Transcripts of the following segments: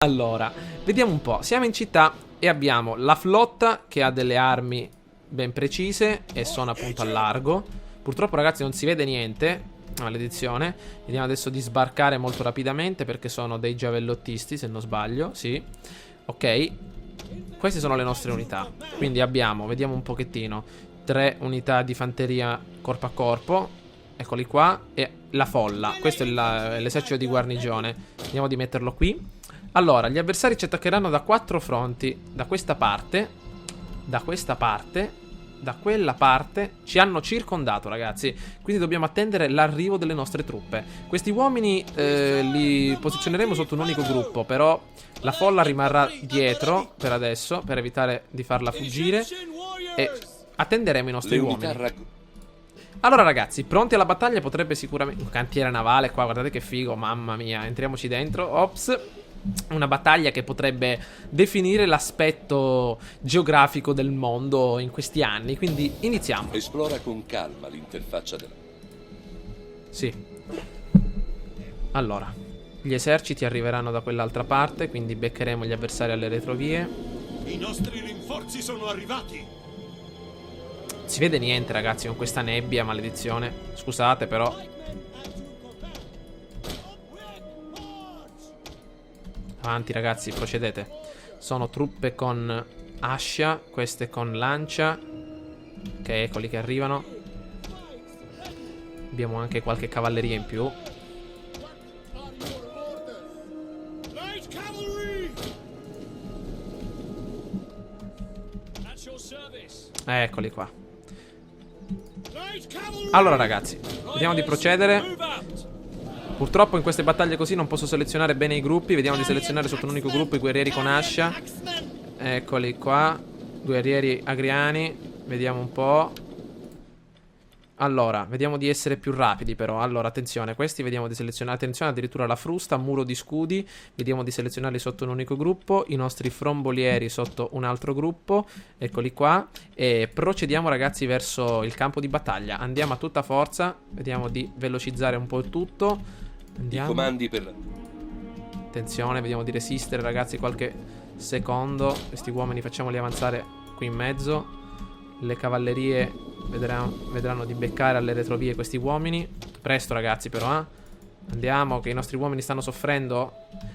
Allora, vediamo un po'. Siamo in città e abbiamo la flotta che ha delle armi ben precise e sono appunto a largo. Purtroppo, ragazzi, non si vede niente. Maledizione. Vediamo adesso di sbarcare molto rapidamente perché sono dei giavellottisti, se non sbaglio. Sì. Ok. Queste sono le nostre unità. Quindi abbiamo, vediamo un pochettino, 3 unità di fanteria corpo a corpo. Eccoli qua. E la folla. Questo è l'esercito di guarnigione. Vediamo di metterlo qui. Allora, gli avversari ci attaccheranno da 4 fronti. Da questa parte, da questa parte, da quella parte. Ci hanno circondato, ragazzi. Quindi dobbiamo attendere l'arrivo delle nostre truppe. Questi uomini li posizioneremo sotto un unico gruppo. Però la folla rimarrà dietro per adesso, per evitare di farla fuggire. E attenderemo i nostri uomini. Allora, ragazzi, pronti alla battaglia? Potrebbe sicuramente... Un cantiere navale qua, guardate che figo, mamma mia. Entriamoci dentro. Ops. Una battaglia che potrebbe definire l'aspetto geografico del mondo in questi anni. Quindi iniziamo. Esplora con calma l'interfaccia della... Sì. Allora, gli eserciti arriveranno da quell'altra parte, quindi beccheremo gli avversari alle retrovie. I nostri rinforzi sono arrivati. Si vede niente, ragazzi, con questa nebbia, maledizione. Scusate, però. Avanti, ragazzi, procedete. Sono truppe con ascia, queste con lancia. Ok, eccoli che arrivano. Abbiamo anche qualche cavalleria in più. Eccoli qua. Allora, ragazzi, vediamo di procedere. Purtroppo in queste battaglie così non posso selezionare bene i gruppi. Vediamo di selezionare sotto un unico gruppo i guerrieri con ascia. Eccoli qua. Guerrieri agriani. Vediamo un po'. Allora, vediamo di essere più rapidi però. Allora, attenzione, questi vediamo di selezionare. Attenzione, addirittura la frusta, muro di scudi. Vediamo di selezionarli sotto un unico gruppo. I nostri frombolieri sotto un altro gruppo. Eccoli qua. E procediamo, ragazzi, verso il campo di battaglia. Andiamo a tutta forza. Vediamo di velocizzare un po' il tutto. Andiamo. I comandi per... Attenzione, vediamo di resistere, ragazzi, qualche secondo. Questi uomini facciamoli avanzare qui in mezzo. Le cavallerie vedranno di beccare alle retrovie questi uomini. Presto, ragazzi, però, Andiamo, che i nostri uomini stanno soffrendo.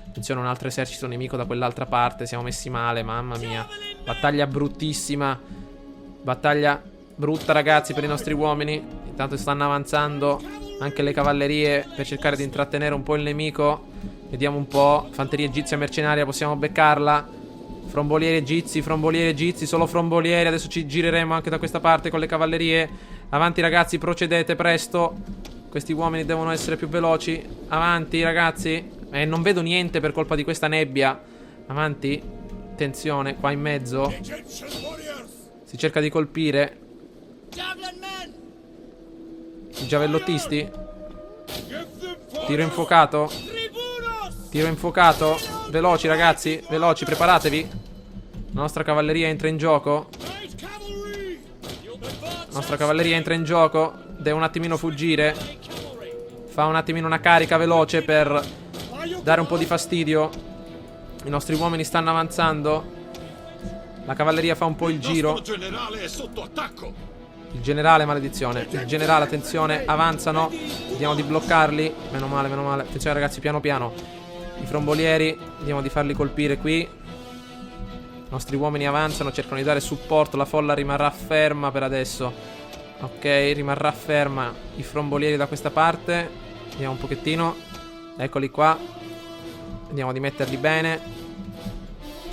Attenzione, un altro esercito nemico da quell'altra parte. Siamo messi male, mamma mia. Battaglia bruttissima. Battaglia brutta, ragazzi, per i nostri uomini. Intanto stanno avanzando anche le cavallerie per cercare di intrattenere un po' il nemico. Vediamo un po'. Fanteria egizia mercenaria, possiamo beccarla. Frombolieri egizi, solo frombolieri. Adesso ci gireremo anche da questa parte con le cavallerie. Avanti, ragazzi, procedete presto. Questi uomini devono essere più veloci. Avanti, ragazzi. Non vedo niente per colpa di questa nebbia. Avanti. Attenzione, qua in mezzo si cerca di colpire i giavellottisti. Tiro infuocato. Tiro infuocato. Veloci, ragazzi, veloci, preparatevi. La nostra cavalleria entra in gioco. La nostra cavalleria entra in gioco. Deve un attimino fuggire. Fa un attimino una carica veloce per dare un po' di fastidio. I nostri uomini stanno avanzando. La cavalleria fa un po' il giro. Il generale è sotto attacco. Il generale, maledizione. Il generale, attenzione, avanzano. Vediamo di bloccarli. Meno male, meno male. Attenzione, ragazzi, piano piano. I frombolieri, vediamo di farli colpire qui. I nostri uomini avanzano, cercano di dare supporto. La folla rimarrà ferma per adesso. Ok, rimarrà ferma. I frombolieri da questa parte. Vediamo un pochettino. Eccoli qua. Vediamo di metterli bene.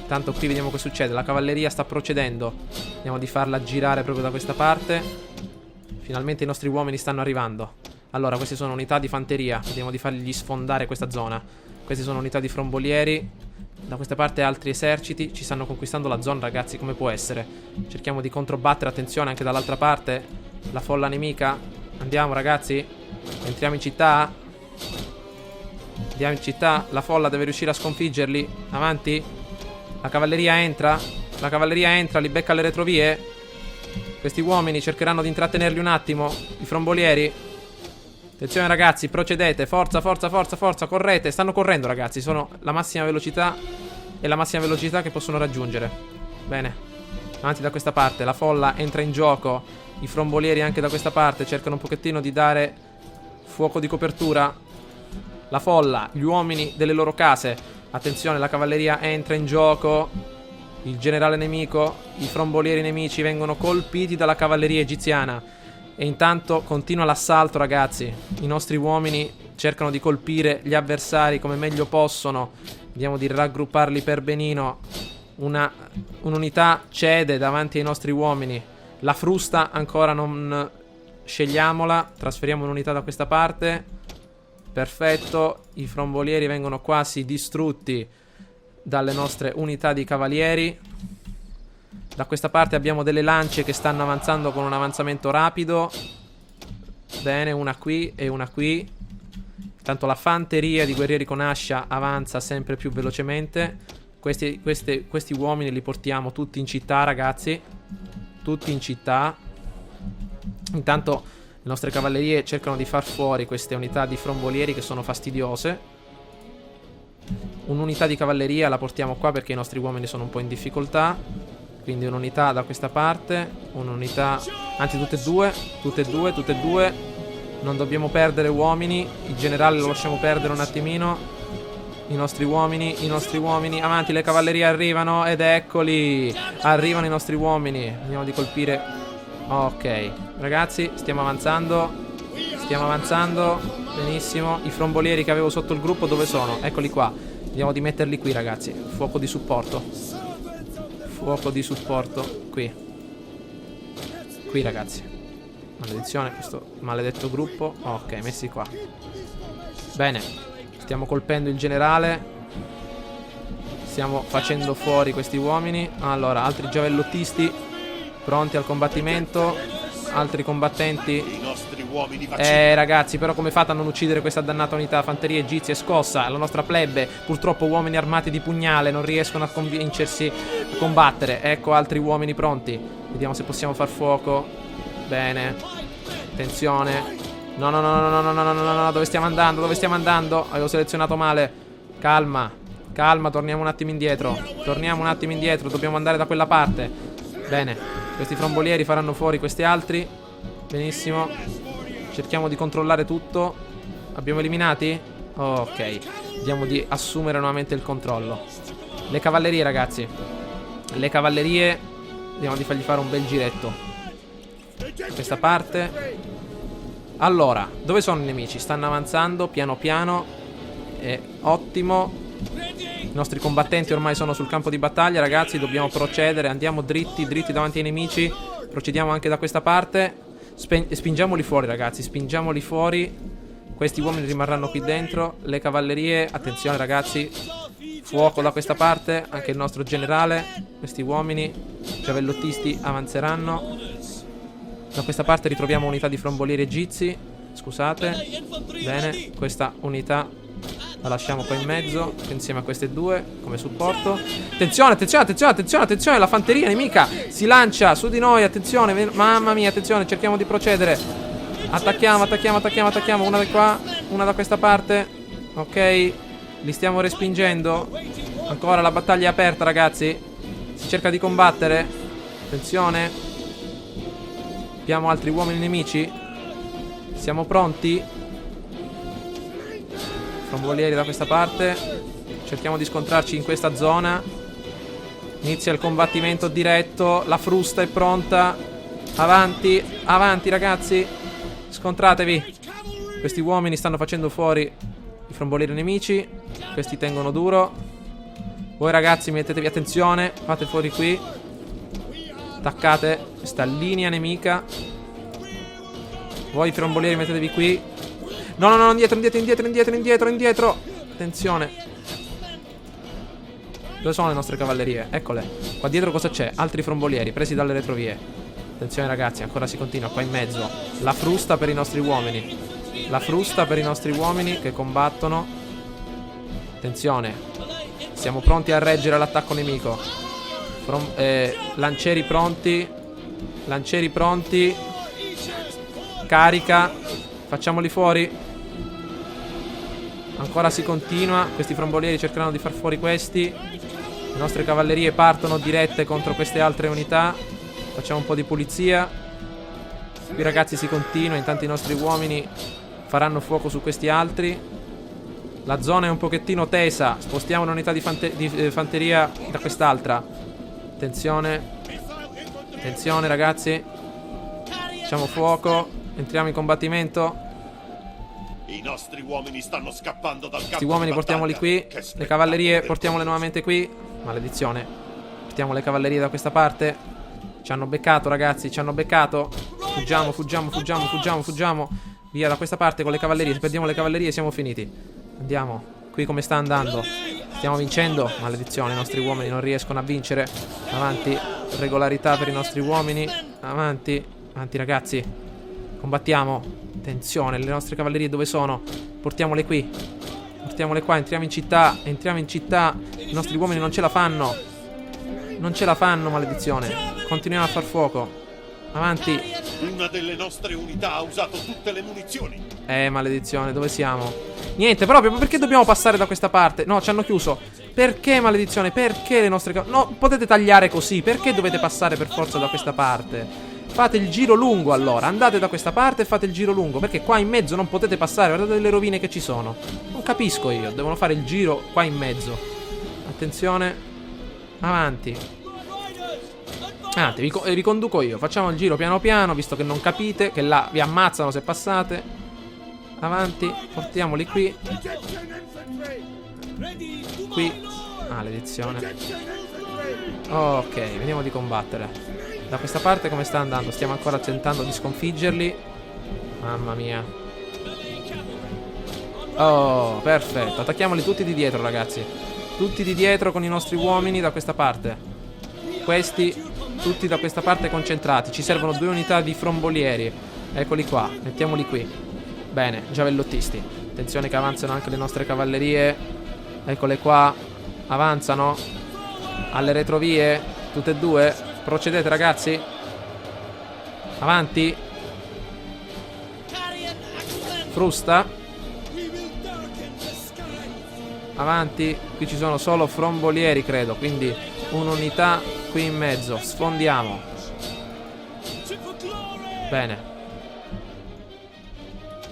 Tanto qui vediamo che succede. La cavalleria sta procedendo. Vediamo di farla girare proprio da questa parte. Finalmente i nostri uomini stanno arrivando. Allora, queste sono unità di fanteria. Vediamo di fargli sfondare questa zona. Queste sono unità di frombolieri. Da questa parte altri eserciti. Ci stanno conquistando la zona, ragazzi, come può essere. Cerchiamo di controbattere, attenzione, anche dall'altra parte. La folla nemica. Andiamo, ragazzi. Entriamo in città. Andiamo in città. La folla deve riuscire a sconfiggerli. Avanti. La cavalleria entra. La cavalleria entra, li becca alle retrovie. Questi uomini cercheranno di intrattenerli un attimo. I frombolieri. Attenzione ragazzi, procedete. Forza, forza, forza, forza. Correte. Stanno correndo ragazzi. Sono la massima velocità. E la massima velocità che possono raggiungere. Bene. Avanti da questa parte. La folla entra in gioco. I frombolieri anche da questa parte cercano un pochettino di dare fuoco di copertura. La folla, gli uomini delle loro case. Attenzione, la cavalleria entra in gioco. Il generale nemico. I frombolieri nemici vengono colpiti dalla cavalleria egiziana. E intanto continua l'assalto ragazzi. I nostri uomini cercano di colpire gli avversari come meglio possono. Vediamo di raggrupparli per benino. Un'unità cede davanti ai nostri uomini. La frusta ancora non scegliamola. Trasferiamo un'unità da questa parte. Perfetto. I frombolieri vengono quasi distrutti dalle nostre unità di cavalieri. Da questa parte abbiamo delle lance che stanno avanzando con un avanzamento rapido. Bene, una qui e una qui. Intanto la fanteria di guerrieri con ascia avanza sempre più velocemente. Questi uomini li portiamo tutti in città ragazzi. Tutti in città. Intanto le nostre cavallerie cercano di far fuori queste unità di frombolieri che sono fastidiose. Un'unità di cavalleria la portiamo qua perché i nostri uomini sono un po' in difficoltà. Quindi un'unità da questa parte. Un'unità, anzi tutte e due. Tutte e due, tutte e due. Non dobbiamo perdere uomini. Il generale lo lasciamo perdere un attimino. I nostri uomini, i nostri uomini. Avanti, le cavallerie arrivano. Ed eccoli. Arrivano i nostri uomini. Andiamo di colpire. Ok, ragazzi, stiamo avanzando. Stiamo avanzando. Benissimo. I frombolieri che avevo sotto il gruppo dove sono? Eccoli qua. Vediamo di metterli qui ragazzi. Fuoco di supporto. Fuoco di supporto qui. Qui ragazzi. Maledizione, questo maledetto gruppo. Ok, messi qua. Bene. Stiamo colpendo il generale. Stiamo facendo fuori questi uomini. Allora, altri giavellottisti pronti al combattimento. Altri combattenti. I nostri uomini ragazzi, però come fate a non uccidere questa dannata unità? Fanteria egizia è scossa. La nostra plebe, purtroppo uomini armati di pugnale, non riescono a convincersi a combattere. Ecco altri uomini pronti. Vediamo se possiamo far fuoco. Bene. Attenzione. No, no, no, no, no, no, no, no, no, no. Dove stiamo andando? Dove stiamo andando? Avevo selezionato male. Calma. Calma, torniamo un attimo indietro. Torniamo un attimo indietro. Dobbiamo andare da quella parte. Bene. Questi frombolieri faranno fuori questi altri. Benissimo. Cerchiamo di controllare tutto. Abbiamo eliminati? Ok. Vediamo di assumere nuovamente il controllo. Le cavallerie ragazzi. Le cavallerie. Vediamo di fargli fare un bel giretto. Questa parte. Allora, dove sono i nemici? Stanno avanzando piano piano. Ottimo. I nostri combattenti ormai sono sul campo di battaglia, ragazzi. Dobbiamo procedere. Andiamo dritti, dritti davanti ai nemici. Procediamo anche da questa parte. Spingiamoli fuori, ragazzi. Spingiamoli fuori. Questi uomini rimarranno qui dentro. Le cavallerie. Attenzione, ragazzi. Fuoco da questa parte. Anche il nostro generale. Questi uomini giavellottisti avanzeranno. Da questa parte ritroviamo unità di frombolieri egizi. Scusate. Bene. Questa unità la lasciamo qua in mezzo, insieme a queste due, come supporto. Attenzione, attenzione, attenzione, attenzione, attenzione. La fanteria nemica si lancia su di noi. Attenzione, mamma mia, attenzione. Cerchiamo di procedere. Attacchiamo, attacchiamo, attacchiamo, attacchiamo. Una da qua, una da questa parte. Ok, li stiamo respingendo. Ancora la battaglia è aperta, ragazzi. Si cerca di combattere. Attenzione. Abbiamo altri uomini nemici. Siamo pronti. Frombolieri da questa parte. Cerchiamo di scontrarci in questa zona. Inizia il combattimento diretto. La frusta è pronta. Avanti, avanti ragazzi. Scontratevi. Questi uomini stanno facendo fuori i frombolieri nemici. Questi tengono duro. Voi ragazzi mettetevi attenzione. Fate fuori qui. Attaccate questa linea nemica. Voi frombolieri mettetevi qui. No, no, no, indietro, indietro, indietro, indietro, indietro, indietro. Attenzione. Dove sono le nostre cavallerie? Eccole. Qua dietro cosa c'è? Altri frombolieri presi dalle retrovie. Attenzione ragazzi, ancora si continua qua in mezzo. La frusta per i nostri uomini. La frusta per i nostri uomini che combattono. Attenzione. Siamo pronti a reggere l'attacco nemico. Lancieri pronti. Lancieri pronti. Carica. Facciamoli fuori. Ancora si continua. Questi frombolieri cercheranno di far fuori questi. Le nostre cavallerie partono dirette contro queste altre unità. Facciamo un po' di pulizia. Qui ragazzi si continua. Intanto i nostri uomini faranno fuoco su questi altri. La zona è un pochettino tesa. Spostiamo un'unità di fanteria da quest'altra. Attenzione. Attenzione ragazzi. Facciamo fuoco. Entriamo in combattimento. I nostri uomini stanno scappando dal campo. Questi uomini di portiamoli battaglia. qui. Che Le spettacolo cavallerie del portiamole nuovamente qui. Maledizione. Portiamo le cavallerie da questa parte. Ci hanno beccato ragazzi. Ci hanno beccato. Fuggiamo, fuggiamo, fuggiamo, fuggiamo, fuggiamo. Via da questa parte con le cavallerie. Se perdiamo le cavallerie siamo finiti. Andiamo. Qui come sta andando? Stiamo vincendo. Maledizione, i nostri uomini non riescono a vincere. Avanti. Regolarità per i nostri uomini. Avanti. Avanti ragazzi. Combattiamo. Attenzione, le nostre cavallerie dove sono? Portiamole qui. Portiamole qua, entriamo in città. Entriamo in città. I nostri uomini non ce la fanno. Non ce la fanno, maledizione. Continuiamo a far fuoco. Avanti. Una delle nostre unità ha usato tutte le munizioni. Maledizione, dove siamo? Niente, proprio, ma perché dobbiamo passare da questa parte? No, ci hanno chiuso. Perché, maledizione? Perché le nostre no, potete tagliare così. Perché dovete passare per forza da questa parte? Fate il giro lungo allora. Andate da questa parte e fate il giro lungo. Perché qua in mezzo non potete passare. Guardate le rovine che ci sono. Non capisco io. Devono fare il giro qua in mezzo. Attenzione. Avanti. Avanti, vi conduco io. Facciamo il giro piano piano, visto che non capite. Che là vi ammazzano se passate. Avanti. Portiamoli qui. Qui. Maledizione. Ok, vediamo di combattere. Da questa parte come sta andando? Stiamo ancora tentando di sconfiggerli. Mamma mia. Oh, perfetto. Attacchiamoli tutti di dietro, ragazzi. Tutti di dietro con i nostri uomini da questa parte. Questi tutti da questa parte concentrati. Ci servono 2 unità di frombolieri. Eccoli qua. Mettiamoli qui. Bene, giavellottisti. Attenzione che avanzano anche le nostre cavallerie. Eccole qua. Avanzano. Alle retrovie. Tutte e 2. Procedete ragazzi. Avanti. Frusta. Avanti. Qui ci sono solo frombolieri credo. Quindi un'unità qui in mezzo. Sfondiamo. Bene.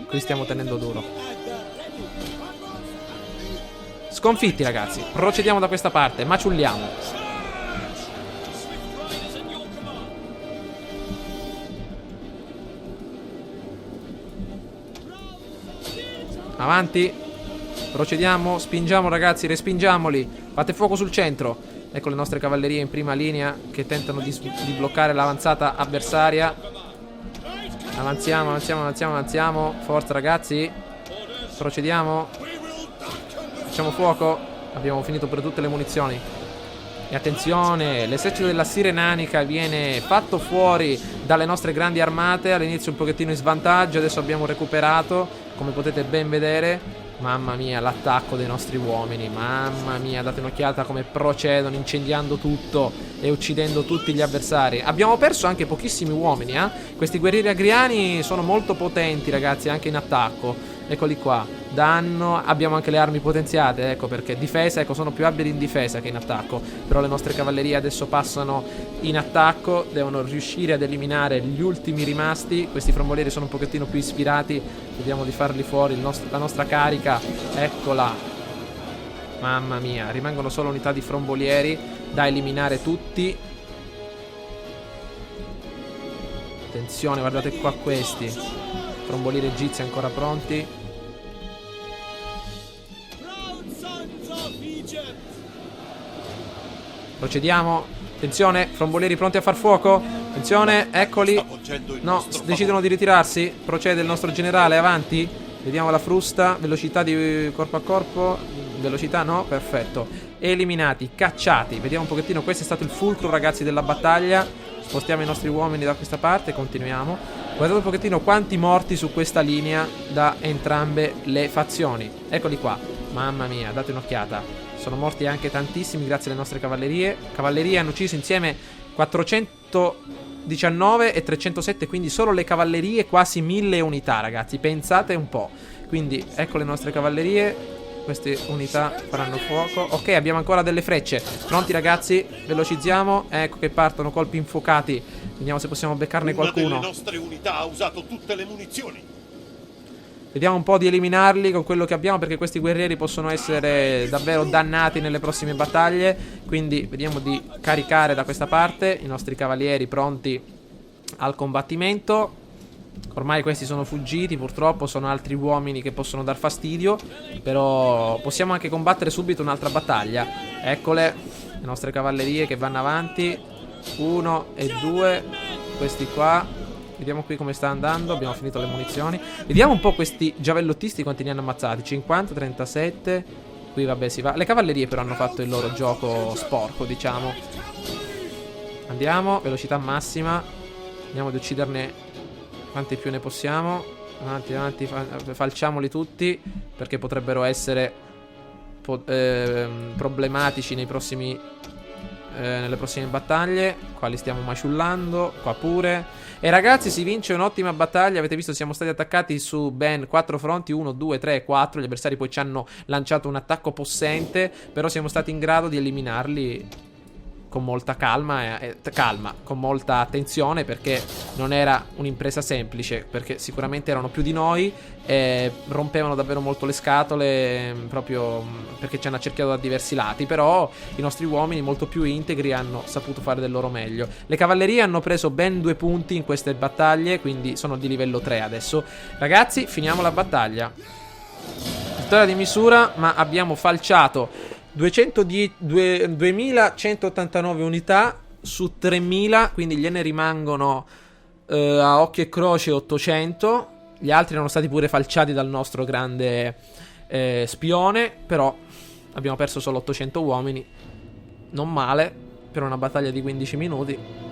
Qui stiamo tenendo duro. Sconfitti ragazzi. Procediamo da questa parte. Maciulliamo. Avanti. Procediamo. Spingiamo ragazzi. Respingiamoli. Fate fuoco sul centro. Ecco le nostre cavallerie in prima linea che tentano di bloccare l'avanzata avversaria. Avanziamo, avanziamo, avanziamo, avanziamo. Forza ragazzi. Procediamo. Facciamo fuoco. Abbiamo finito per tutte le munizioni. E attenzione, l'esercito della Sirenanica viene fatto fuori dalle nostre grandi armate. All'inizio un pochettino in svantaggio. Adesso abbiamo recuperato, come potete ben vedere. Mamma mia, l'attacco dei nostri uomini. Mamma mia, date un'occhiata come procedono, incendiando tutto e uccidendo tutti gli avversari. Abbiamo perso anche pochissimi uomini, Questi guerrieri agriani sono molto potenti, ragazzi, anche in attacco. Eccoli qua. Danno. Abbiamo anche le armi potenziate, ecco perché. Difesa, ecco, sono più abili in difesa che in attacco. Però le nostre cavallerie adesso passano in attacco. Devono riuscire ad eliminare gli ultimi rimasti. Questi frombolieri sono un pochettino più ispirati. Vediamo di farli fuori. La nostra carica. Eccola. Mamma mia. Rimangono solo unità di frombolieri da eliminare tutti. Attenzione, guardate qua questi. Frombolieri egizi ancora pronti. Procediamo. Attenzione, frombolieri pronti a far fuoco. Attenzione, eccoli. No, decidono di ritirarsi. Procede il nostro generale, avanti. Vediamo la frusta. Velocità di corpo a corpo. Velocità no, perfetto. Eliminati, cacciati. Vediamo un pochettino, questo è stato il fulcro ragazzi della battaglia. Spostiamo i nostri uomini da questa parte, continuiamo. Guardate un pochettino quanti morti su questa linea da entrambe le fazioni. Eccoli qua. Mamma mia, date un'occhiata. Sono morti anche tantissimi grazie alle nostre cavallerie. Cavallerie hanno ucciso insieme 400 19 e 307, quindi solo le cavallerie quasi 1000 unità, ragazzi. Pensate un po'. Quindi ecco le nostre cavallerie. Queste unità faranno fuoco. Ok, abbiamo ancora delle frecce. Pronti, ragazzi? Velocizziamo. Ecco che partono colpi infuocati. Vediamo se possiamo beccarne qualcuno. Una delle nostre unità ha usato tutte le munizioni. Vediamo un po' di eliminarli con quello che abbiamo, perché questi guerrieri possono essere davvero dannati nelle prossime battaglie. Quindi vediamo di caricare da questa parte i nostri cavalieri pronti al combattimento. Ormai questi sono fuggiti, purtroppo sono altri uomini che possono dar fastidio. Però possiamo anche combattere subito un'altra battaglia. Eccole, le nostre cavallerie che vanno avanti. 1 e 2. Questi qua. Vediamo qui come sta andando. Abbiamo finito le munizioni. Vediamo un po' questi giavellottisti quanti ne hanno ammazzati. 50, 37. Qui vabbè si va. Le cavallerie però hanno fatto il loro gioco sporco, diciamo. Andiamo, velocità massima. Andiamo ad ucciderne quanti più ne possiamo. Avanti, avanti, falciamoli tutti, perché potrebbero essere problematici nei prossimi nelle prossime battaglie. Qua li stiamo maciullando. Qua pure. E ragazzi, si vince un'ottima battaglia. Avete visto, siamo stati attaccati su ben 4 fronti. 1, 2, 3 e 4. Gli avversari poi ci hanno lanciato un attacco possente, però siamo stati in grado di eliminarli con molta calma, con molta attenzione, perché non era un'impresa semplice, perché sicuramente erano più di noi e rompevano davvero molto le scatole, proprio perché ci hanno accerchiato da diversi lati. Però i nostri uomini molto più integri hanno saputo fare del loro meglio. Le cavallerie hanno preso ben 2 punti in queste battaglie, quindi sono di livello 3 adesso. Ragazzi, finiamo la battaglia. Vittoria di misura, ma abbiamo falciato 2189 unità su 3000, quindi gliene rimangono a occhio e croce 800. Gli altri erano stati pure falciati dal nostro grande spione, però abbiamo perso solo 800 uomini. Non male per una battaglia di 15 minuti.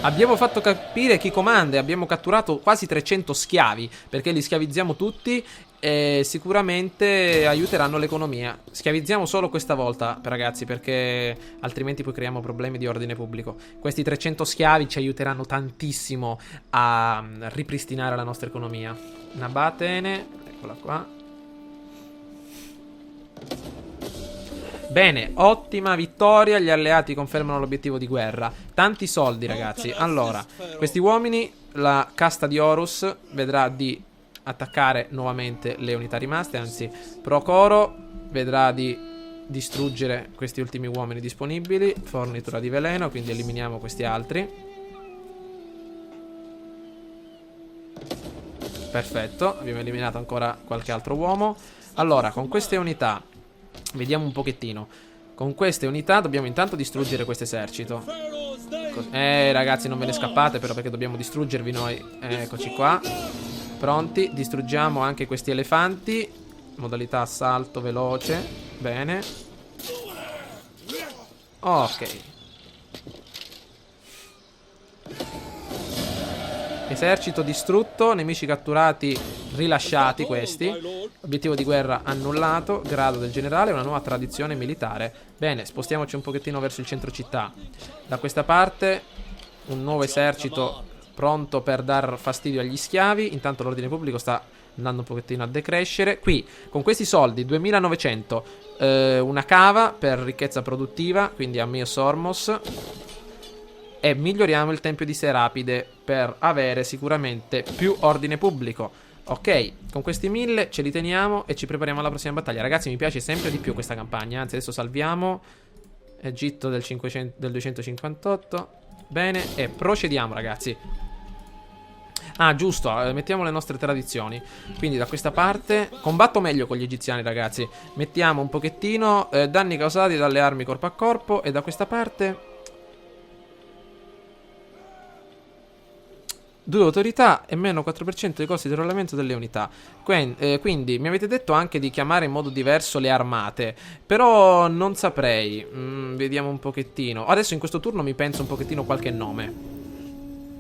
Abbiamo fatto capire chi comanda e abbiamo catturato quasi 300 schiavi, perché li schiavizziamo tutti e sicuramente aiuteranno l'economia. Schiavizziamo solo questa volta, ragazzi, perché altrimenti poi creiamo problemi di ordine pubblico. Questi 300 schiavi ci aiuteranno tantissimo a ripristinare la nostra economia. Nabatene, eccola qua. Bene, ottima vittoria, gli alleati confermano l'obiettivo di guerra. Tanti soldi, ragazzi. Allora, questi uomini, la casta di Horus vedrà di attaccare nuovamente le unità rimaste. Anzi, Procoro vedrà di distruggere questi ultimi uomini disponibili. Fornitura di veleno, quindi eliminiamo questi altri. Perfetto, abbiamo eliminato ancora qualche altro uomo. Allora, con queste unità vediamo un pochettino. Con queste unità dobbiamo intanto distruggere questo esercito. Ragazzi, non ve ne scappate però, perché dobbiamo distruggervi noi. Eccoci qua. Pronti, distruggiamo anche questi elefanti. Modalità assalto veloce. Bene. Ok. Esercito distrutto, nemici catturati, rilasciati questi. Obiettivo di guerra annullato, grado del generale, una nuova tradizione militare. Bene, spostiamoci un pochettino verso il centro città. Da questa parte un nuovo esercito pronto per dar fastidio agli schiavi. Intanto l'ordine pubblico sta andando un pochettino a decrescere. Qui, con questi soldi, 2900, una cava per ricchezza produttiva, quindi a Mio Sormos. E miglioriamo il tempio di Serapide per avere sicuramente più ordine pubblico. Ok, con questi 1000 ce li teniamo e ci prepariamo alla prossima battaglia. Ragazzi, mi piace sempre di più questa campagna. Anzi, adesso salviamo Egitto del 258. Bene, e procediamo, ragazzi. Ah, giusto, mettiamo le nostre tradizioni. Quindi da questa parte combatto meglio con gli egiziani, ragazzi. Mettiamo un pochettino danni causati dalle armi corpo a corpo. E da questa parte 2 autorità e meno 4% dei costi di arruolamento delle unità. Quindi mi avete detto anche di chiamare in modo diverso le armate, però non saprei. Vediamo un pochettino. Adesso in questo turno mi penso un pochettino qualche nome.